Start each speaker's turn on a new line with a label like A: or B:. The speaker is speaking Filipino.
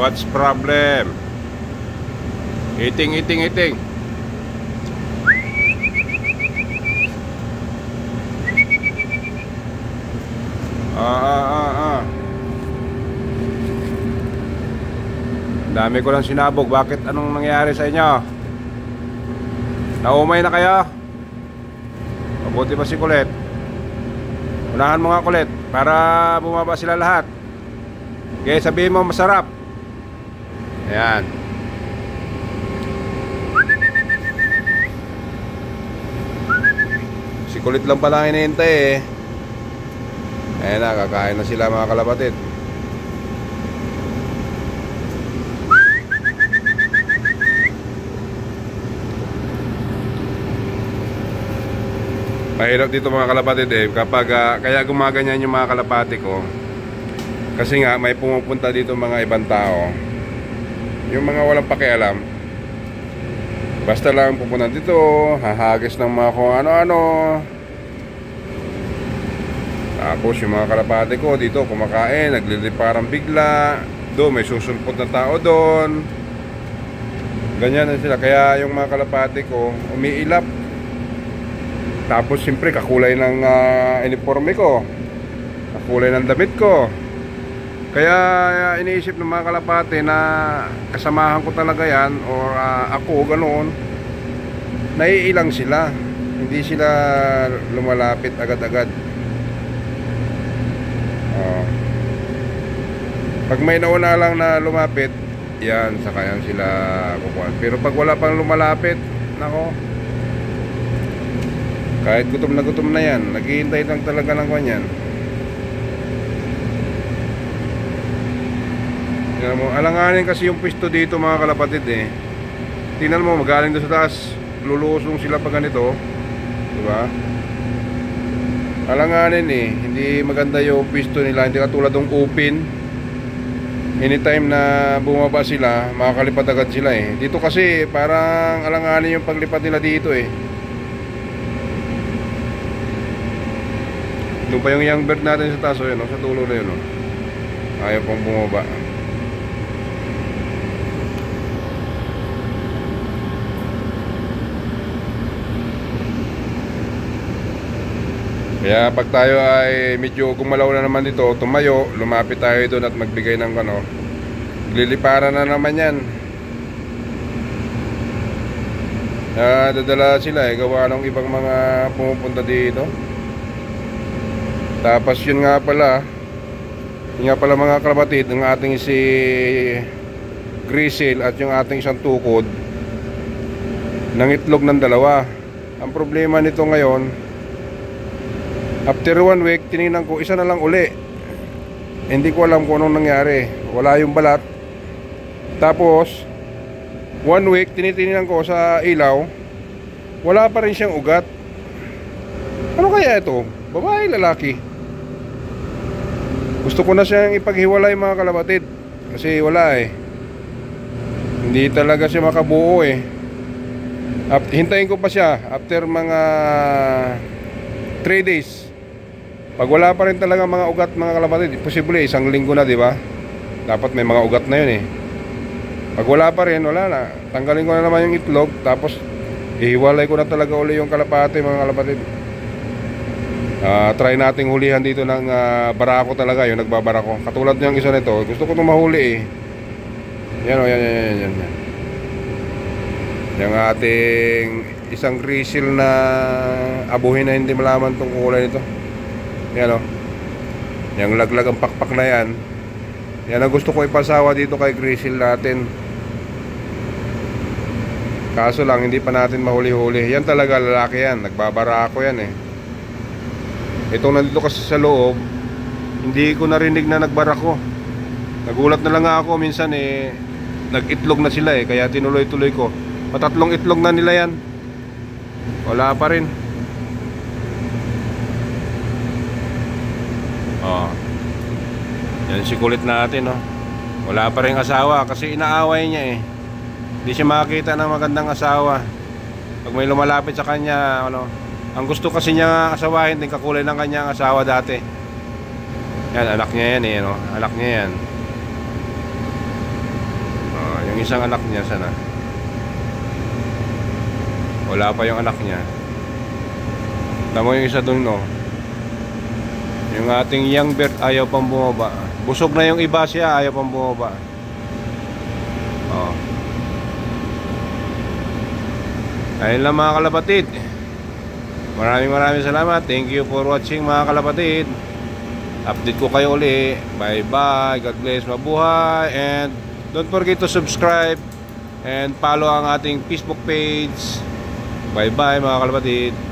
A: What's problem? Eating. Dami ko lang sinabog. Bakit? Anong nangyari sa inyo? Naumay na kayo? Mabuti pa si Kulit. Unahan mo nga, Kulit, para bumaba sila lahat. Okay, sabihin mo masarap. Ayan. Si Kulit lang pala ang hinihintay eh. Ayan na, kakain na sila mga kalapatid. Mahirap dito mga kalapatid eh. Kapag kaya gumaganyan yung mga kalapati ko. Kasi nga may pumupunta dito mga ibang tao. Yung mga walang pakialam. Basta lang pupunta dito, hahagis ng mga kung ano-ano. Tapos yung mga kalapati ko dito kumakain, nagliliparang bigla. Doon may susulpot na tao doon. Ganyan na sila. Kaya yung mga kalapati ko umiilap. Tapos siyempre kakulay ng uniforme ko, kakulay ng damit ko. Kaya iniisip ng mga kalapati na kasamahan ko talaga yan, or ako ganoon. Naiilang sila, hindi sila lumalapit agad-agad. Pag may nauna lang na lumapit, yan, saka yan sila kukuhan. Pero pag wala pang lumalapit, nako, kahit gutom na yan, naghihintay lang talaga ng kanyan. Alanganin kasi yung pwesto dito mga kalapatid eh. Tingnan mo, magaling doon sa taas, lulusong sila pa ganito, diba? Alanganin eh, hindi maganda yung pwesto nila. Hindi katulad ng open. Anytime na bumaba sila, makakalipad agad sila eh. Dito kasi parang alanganin yung paglipad nila dito eh. Doon pa yung young bird natin sa taas, yun, no? Sa tulo na yun, no? Ayaw pong bumaba. Kaya pag tayo ay medyo gumalaw na naman dito, tumayo, lumapit tayo doon at magbigay ng ano, liliparan na naman yan. Dadala sila eh, gawa ng ibang mga pumupunta dito. Tapos yun nga pala mga kalapatid, ng ating si Grizzle at yung ating isang tukod ng itlog ng dalawa. Ang problema nito ngayon, after 1 week, tinignan ko, isa na lang uli. Hindi ko alam kung anong nangyari. Wala yung balat. Tapos 1 week, tinitingnan ko sa ilaw, wala pa rin siyang ugat. Ano kaya ito? Babae, lalaki? Gusto ko na siyang ipaghiwalay mga kalapatid, kasi wala eh. Hindi talaga siya makabuo eh. Hintayin ko pa siya after mga 3 days. Pag wala pa rin talaga mga ugat mga kalapatid, posible isang linggo na, di ba? Dapat may mga ugat na yun eh. Pag wala pa rin, wala na. Tanggalin ko na naman yung itlog, tapos ihiwalay ko na talaga uli yung kalapati mga kalapatid. Try nating hulihan dito ng barako talaga, yung nagbabarako. Katulad niyang isa nito, gusto ko itong mahuli eh. Yan o, yan. Yung ating isang grizzle na abuhin na hindi malaman itong kulay nito. Yan o, yung laglag ang pakpak na yan. Yan ang gusto ko ipasawa dito kay grizzle natin. Kaso lang hindi pa natin mahuli-huli. Yan talaga lalaki yan, nagbabarako yan eh. Itong nandito kasi sa loob, hindi ko narinig na nagbarako. Nagulat na lang ako minsan eh, nag-itlog na sila eh, kaya tinuloy-tuloy ko. Patatlong itlog na nila yan, wala pa rin. Yan si Kulit natin, no? Wala pa rin asawa kasi inaaway niya eh. Hindi siya makakita ng magandang asawa. Pag may lumalapit sa kanya, ano, ang gusto kasi niya asawahin din kakulay ng kanyang asawa dati. Yan, anak niya yan eh, no? Anak niya yan. isang anak niya sana. Wala pa yung anak niya. Tamo yung isa dun, no. Yung ating young bird ayaw pang bumaba. Busog na yung iba siya, ayaw pang bumaba. Oh. Ayun lang mga kalapatid. Maraming salamat. Thank you for watching mga kalapatid. Update ko kayo uli. Bye bye. God bless. Mabuhay. And don't forget to subscribe and follow ang ating Facebook page. Bye bye mga kalapatid.